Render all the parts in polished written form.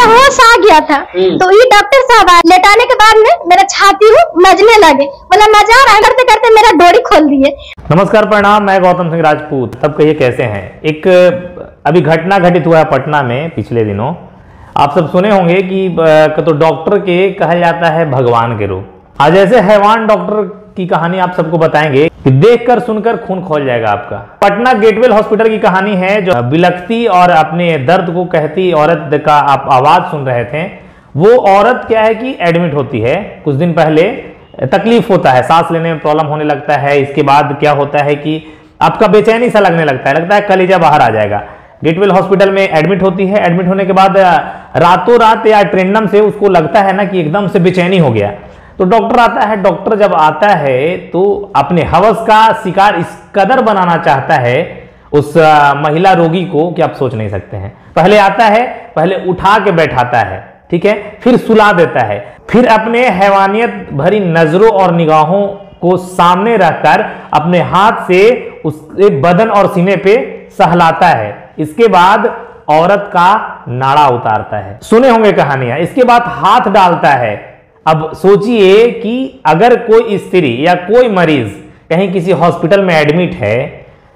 होश आ गया था। तो ये डॉक्टर साहब आए, लेटाने के बाद में मेरा छाती मजने लगे, बोला मजा आ रहा है, करते करते मेरा डोरी खोल दिए। नमस्कार, प्रणाम, मैं गौतम सिंह राजपूत। तब कहिए कैसे हैं। एक अभी घटना घटित हुआ है पटना में पिछले दिनों। आप सब सुने होंगे कि तो डॉक्टर के कहा जाता है भगवान के रूप। आज ऐसे हैवान डॉक्टर की कहानी आप सबको बताएंगे कि देखकर सुनकर खून खौल जाएगा आपका। पटना गेटवेल हॉस्पिटल की कहानी है, जो बिलखती और अपने दर्द को कहती औरत का आप आवाज सुन रहे थे। वो औरत क्या है कि एडमिट होती है। कुछ दिन पहले तकलीफ होता है, सांस लेने में प्रॉब्लम होने लगता है। इसके बाद क्या होता है कि आपका बेचैनी सा लगने लगता है कलेजा बाहर आ जाएगा। गेटवेल हॉस्पिटल में एडमिट होती है। एडमिट होने के बाद रातों रात या ट्रेंडम से उसको लगता है ना कि एकदम से बेचैनी हो गया। तो डॉक्टर आता है। डॉक्टर जब आता है तो अपने हवस का शिकार इस कदर बनाना चाहता है उस महिला रोगी को कि आप सोच नहीं सकते हैं। पहले आता है, पहले उठा के बैठाता है, ठीक है, फिर सुला देता है, फिर अपने हैवानियत भरी नजरों और निगाहों को सामने रखकर अपने हाथ से उसके बदन और सीने पे सहलाता है। इसके बाद औरत का नाड़ा उतारता है। सुने होंगे कहानियां। इसके बाद हाथ डालता है। अब सोचिए कि अगर कोई स्त्री या कोई मरीज कहीं किसी हॉस्पिटल में एडमिट है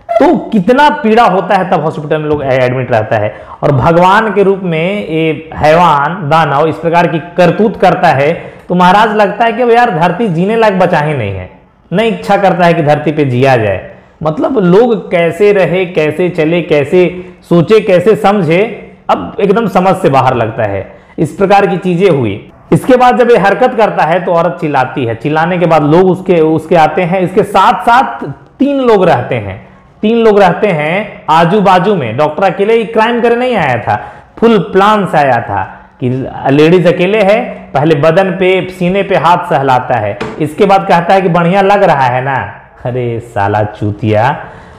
तो कितना पीड़ा होता है। तब हॉस्पिटल में लोग एडमिट रहता है और भगवान के रूप में ये हैवान दानव इस प्रकार की करतूत करता है तो महाराज लगता है कि यार धरती जीने लायक बचा ही नहीं है। नहीं इच्छा करता है कि धरती पे जिया जाए। मतलब लोग कैसे रहे, कैसे चले, कैसे सोचे, कैसे समझे, अब एकदम समझ से बाहर लगता है। इस प्रकार की चीजें हुई। इसके बाद जब ये हरकत करता है तो औरत चिल्लाती है। चिल्लाने के बाद लोग उसके आते हैं। इसके साथ साथ 3 लोग रहते हैं। 3 लोग रहते हैं आजू बाजू में। डॉक्टर अकेले ही क्राइम करने नहीं आया था, फुल प्लान से आया था कि लेडीज अकेले है। पहले बदन पे, सीने पे हाथ सहलाता है। इसके बाद कहता है कि बढ़िया लग रहा है ना। अरे साला चूतिया,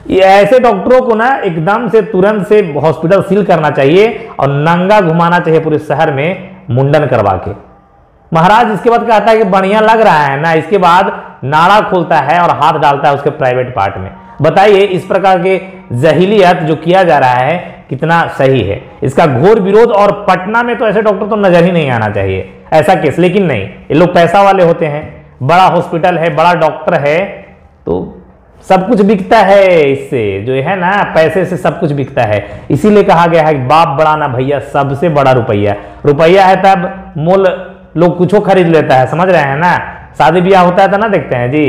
ये ऐसे डॉक्टरों को ना एकदम से तुरंत से हॉस्पिटल सील करना चाहिए और नंगा घुमाना चाहिए पूरे शहर में, मुंडन करवा के। महाराज इसके बाद कहता है कि बढ़िया लग रहा है ना। इसके बाद नाड़ा खोलता है और हाथ डालता है उसके प्राइवेट पार्ट में। बताइए इस प्रकार के जहीलियत जो किया जा रहा है कितना सही है। इसका घोर विरोध। और पटना में तो ऐसे डॉक्टर तो नजर ही नहीं आना चाहिए ऐसा केस। लेकिन नहीं, ये लोग पैसा वाले होते हैं। बड़ा हॉस्पिटल है, बड़ा डॉक्टर है, तो सब कुछ बिकता है। इससे जो है ना, पैसे से सब कुछ बिकता है। इसीलिए कहा गया है कि बाप बड़ा ना भैया, सबसे बड़ा रुपया। रुपया है तब मोल लोग कुछ खरीद लेता है, समझ रहे हैं ना। शादी ब्याह होता है तो ना देखते हैं जी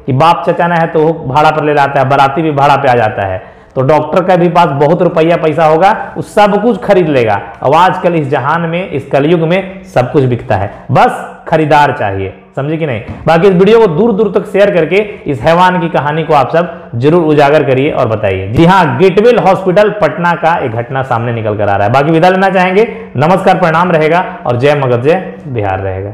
कि बाप चचाना है तो भाड़ा पर ले लाता है, बाराती भी भाड़ा पे आ जाता है। तो डॉक्टर का भी पास बहुत रुपया पैसा होगा, वो सब कुछ खरीद लेगा। अब आजकल इस जहान में, इस कलयुग में सब कुछ बिकता है, बस खरीदार चाहिए। समझे कि नहीं। बाकी इस वीडियो को दूर दूर तक शेयर करके इस हैवान की कहानी को आप सब जरूर उजागर करिए और बताइए। जी हाँ, गेटवेल हॉस्पिटल पटना का एक घटना सामने निकल कर आ रहा है। बाकी विदा लेना चाहेंगे। नमस्कार, प्रणाम रहेगा और जय मगध जय बिहार रहेगा।